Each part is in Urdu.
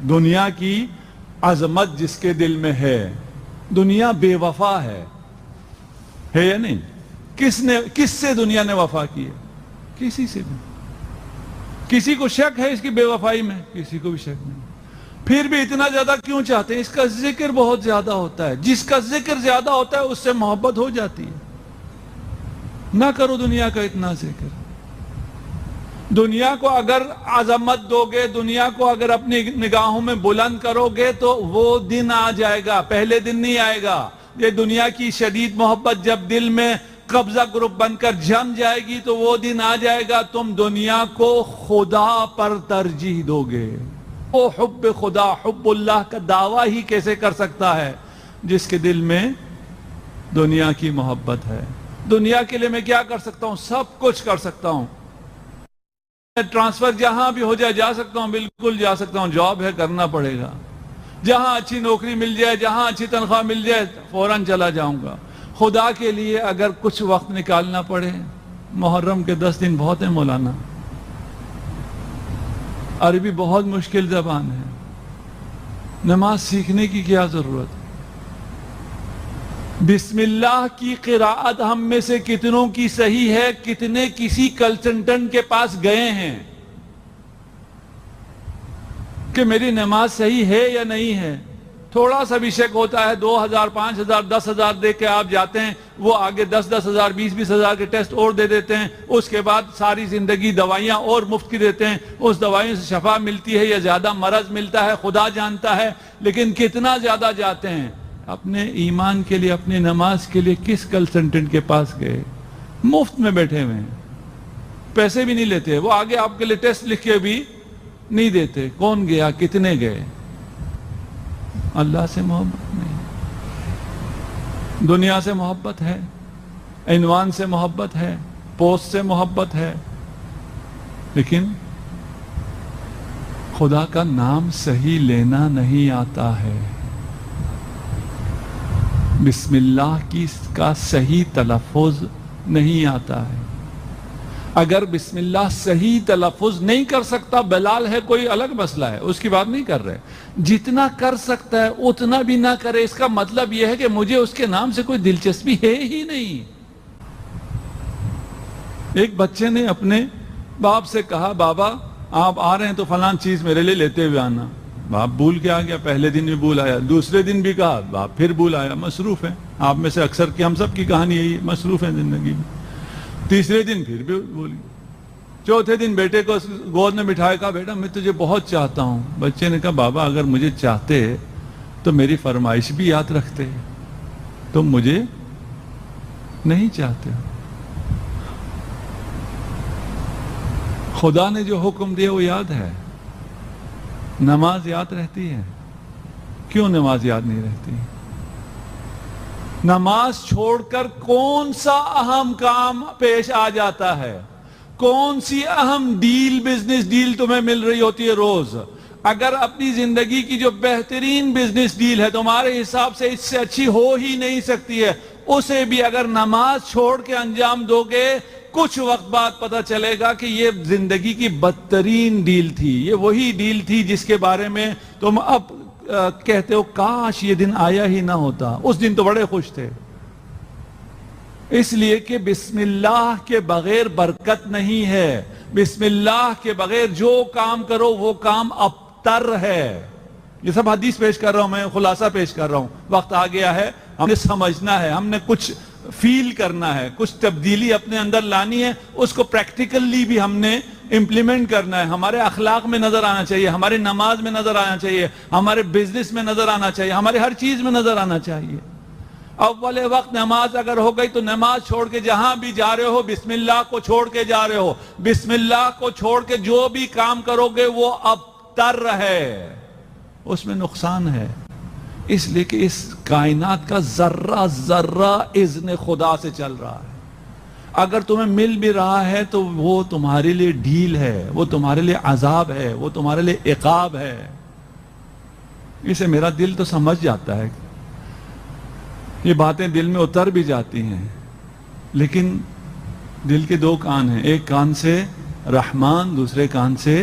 دنیا کی عظمت جس کے دل میں ہے. دنیا بے وفا ہے یا نہیں؟ کس سے دنیا نے وفا کی ہے؟ کسی سے بھی. کسی کو شک ہے اس کی بے وفائی میں؟ کسی کو بھی شک نہیں. پھر بھی اتنا زیادہ کیوں چاہتے ہیں؟ اس کا ذکر بہت زیادہ ہوتا ہے. جس کا ذکر زیادہ ہوتا ہے اس سے محبت ہو جاتی ہے. نہ کرو دنیا کا اتنا ذکر. دنیا کو اگر عظمت دو گے، دنیا کو اگر اپنی نگاہوں میں بلند کرو گے تو وہ دن آ جائے گا، پہلے دن نہیں آئے گا. یہ دنیا کی شدید محبت جب دل میں قبضہ گروپ بن کر جم جائے گی تو وہ دن آ جائے گا تم دنیا کو خدا پر ترجیح دو گے. وہ حب خدا، حب اللہ کا دعویٰ ہی کیسے کر سکتا ہے جس کے دل میں دنیا کی محبت ہے؟ دنیا کے لیے میں کیا کر سکتا ہوں؟ سب کچھ کر سکتا ہوں. ٹرانسفر جہاں بھی ہو جائے جا سکتا ہوں، بالکل جا سکتا ہوں. جاب ہے، کرنا پڑے گا. جہاں اچھی نوکری مل جائے، جہاں اچھی تنخواہ مل جائے، فوراً چلا جاؤں گا. خدا کے لیے اگر کچھ وقت نکالنا پڑے، محرم کے 10 دن بہت ہیں مولانا. عربی بہت مشکل زبان ہے. نماز سیکھنے کی کیا ضرورت؟ بسم اللہ کی قراءت ہم میں سے کتنوں کی صحیح ہے؟ کتنے کسی کنسلٹنٹ کے پاس گئے ہیں کہ میری نماز صحیح ہے یا نہیں ہے؟ تھوڑا سا بھی شک ہوتا ہے، 2000 5000 10,000 دے کے آپ جاتے ہیں، وہ آگے 10,000 20,000 کے ٹیسٹ اور دے دیتے ہیں. اس کے بعد ساری زندگی دوائیاں اور مفت کی دیتے ہیں. اس دوائیوں سے شفا ملتی ہے یا زیادہ مرض ملتا ہے خدا جانتا ہے. لیکن کتنا زیادہ جاتے ہیں اپنے ایمان کے لیے، اپنی نماز کے لیے کس کنسلٹنٹ کے پاس گئے؟ مفت میں بیٹھے ہوئے ہیں، پیسے بھی نہیں لیتے. وہ آگے آپ کے لیے ٹیسٹ لکھ کے بھی نہیں دیتے. کون گیا؟ کتنے گئے؟ اللہ سے محبت نہیں، دنیا سے محبت ہے، عنوان سے محبت ہے، پوسٹ سے محبت ہے، لیکن خدا کا نام صحیح لینا نہیں آتا ہے. بسم اللہ کی کا صحیح تلفظ نہیں آتا ہے. اگر بسم اللہ صحیح تلفظ نہیں کر سکتا، بلال ہے کوئی الگ مسئلہ ہے، اس کی بات نہیں کر رہے. جتنا کر سکتا ہے اتنا بھی نہ کرے، اس کا مطلب یہ ہے کہ مجھے اس کے نام سے کوئی دلچسپی ہے ہی نہیں. ایک بچے نے اپنے باپ سے کہا، بابا آپ آ رہے ہیں تو فلان چیز میرے لیے لیتے ہوئے آنا. باپ بھول کے آ گیا. پہلے دن بھی بھول آیا، دوسرے دن بھی کہا، باپ پھر بھول آیا. مصروف ہے. آپ میں سے اکثر کی ہم سب کی کہانی یہی ہے، مصروف ہیں زندگی میں. تیسرے دن پھر بھی بھول گیا. چوتھے دن بیٹے کو گود میں بٹھایا، کہا بیٹا میں تجھے بہت چاہتا ہوں. بچے نے کہا بابا اگر مجھے چاہتے تو میری فرمائش بھی یاد رکھتے، تم مجھے نہیں چاہتے. خدا نے جو حکم دیا وہ یاد ہے. نماز یاد رہتی ہے. کیوں نماز یاد نہیں رہتی؟ نماز چھوڑ کر کون سا اہم کام پیش آ جاتا ہے؟ کون سی اہم ڈیل، بزنس ڈیل تمہیں مل رہی ہوتی ہے روز؟ اگر اپنی زندگی کی جو بہترین بزنس ڈیل ہے تمہارے حساب سے اس سے اچھی ہو ہی نہیں سکتی ہے، اسے بھی اگر نماز چھوڑ کے انجام دو گے، کچھ وقت بعد پتہ چلے گا کہ یہ زندگی کی بدترین ڈیل تھی. یہ وہی ڈیل تھی جس کے بارے میں تم اب کہتے ہو کاش یہ دن آیا ہی نہ ہوتا. اس دن تو بڑے خوش تھے. اس لیے کہ بسم اللہ کے بغیر برکت نہیں ہے. بسم اللہ کے بغیر جو کام کرو وہ کام ابتر ہے. یہ سب حدیث پیش کر رہا ہوں، میں خلاصہ پیش کر رہا ہوں. وقت آ گیا ہے، ہم نے سمجھنا ہے، ہم نے کچھ فیل کرنا ہے، کچھ تبدیلی اپنے اندر لانی ہے. اس کو پریکٹیکلی بھی ہم نے امپلیمنٹ کرنا ہے. ہمارے اخلاق میں نظر آنا چاہیے، ہماری نماز میں نظر آنا چاہیے، ہمارے بزنس میں نظر آنا چاہیے، ہمارے ہر چیز میں نظر آنا چاہیے. اول وقت نماز اگر ہو گئی تو نماز چھوڑ کے جہاں بھی جا رہے ہو بسم اللہ کو چھوڑ کے جا رہے ہو. بسم اللہ کو چھوڑ کے جو بھی کام کرو گے وہ ابتر ہے، اس میں نقصان ہے. اس لیے کہ اس کائنات کا ذرہ ذرہ اذن خدا سے چل رہا ہے. اگر تمہیں مل بھی رہا ہے تو وہ تمہارے لیے ڈھیل ہے، وہ تمہارے لیے عذاب ہے، وہ تمہارے لیے عقاب ہے. اسے میرا دل تو سمجھ جاتا ہے، یہ باتیں دل میں اتر بھی جاتی ہیں، لیکن دل کے دو کان ہیں. ایک کان سے رحمان، دوسرے کان سے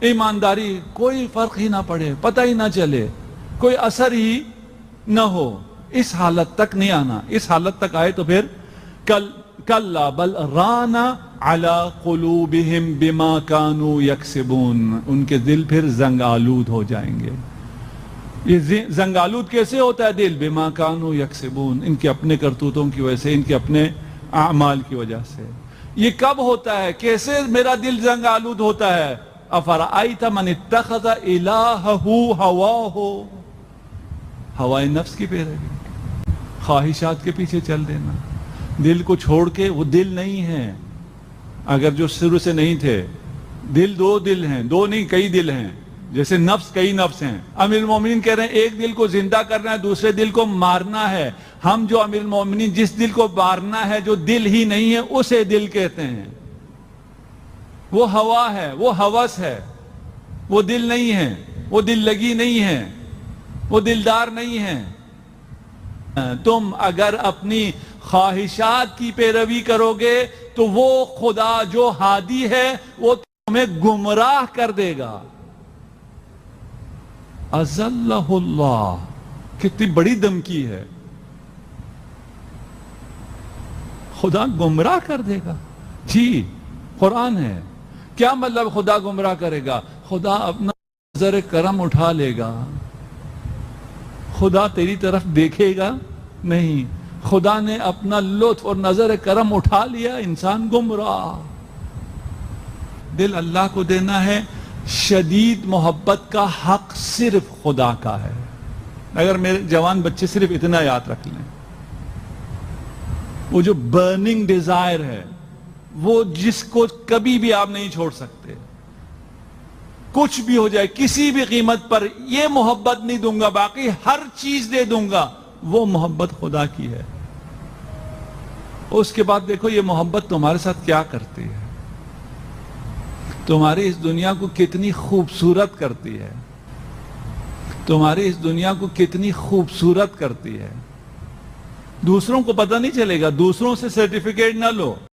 ایمانداری، کوئی فرق ہی نہ پڑے، پتہ ہی نہ چلے، کوئی اثر ہی نہ ہو، اس حالت تک نہیں آنا. اس حالت تک آئے تو پھر کلا بل رانا علی قلوبہم بما کانوا یکسبون، ان کے دل پھر زنگ آلود ہو جائیں گے. یہ زنگ آلود کیسے ہوتا ہے دل؟ بما کانوا یکسبون، ان کے اپنے کرتوتوں کی وجہ سے، ان کے اپنے اعمال کی وجہ سے. یہ کب ہوتا ہے؟ کیسے میرا دل زنگ آلود ہوتا ہے؟ افرأیت من اتخذ الہہ ہواہ، ہوائے نفس کی پیروی، خواہشات کے پیچھے چل دینا، دل کو چھوڑ کے. وہ دل نہیں ہے اگر جو شروع سے نہیں تھے. دل دو دل ہیں، دو نہیں کئی دل ہیں، جیسے نفس کئی نفس ہیں. امیر المومنین کہہ رہے ہیں ایک دل کو زندہ کرنا ہے، دوسرے دل کو مارنا ہے. ہم جو امیر المومنین جس دل کو مارنا ہے، جو دل ہی نہیں ہے، اسے دل کہتے ہیں. وہ ہوا ہے، وہ ہوس ہے، وہ دل نہیں ہے، وہ دل لگی نہیں ہے، وہ دلدار نہیں ہے. تم اگر اپنی خواہشات کی پیروی کرو گے تو وہ خدا جو ہادی ہے وہ تمہیں گمراہ کر دے گا. اذلہ اللہ، کتنی بڑی دھمکی ہے. خدا گمراہ کر دے گا. جی قرآن ہے. کیا مطلب خدا گمراہ کرے گا؟ خدا اپنا نظر کرم اٹھا لے گا، خدا تیری طرف دیکھے گا نہیں. خدا نے اپنا لطف اور نظر کرم اٹھا لیا، انسان گمراہ. دل اللہ کو دینا ہے. شدید محبت کا حق صرف خدا کا ہے. اگر میرے جوان بچے صرف اتنا یاد رکھ لیں، وہ جو برننگ ڈیزائر ہے، وہ جس کو کبھی بھی آپ نہیں چھوڑ سکتے، کچھ بھی ہو جائے، کسی بھی قیمت پر، یہ محبت نہیں دوں گا، باقی ہر چیز دے دوں گا، وہ محبت خدا کی ہے. اس کے بعد دیکھو یہ محبت تمہارے ساتھ کیا کرتی ہے، تمہاری اس دنیا کو کتنی خوبصورت کرتی ہے، تمہاری اس دنیا کو کتنی خوبصورت کرتی ہے. دوسروں کو پتہ نہیں چلے گا، دوسروں سے سرٹیفکیٹ نہ لو.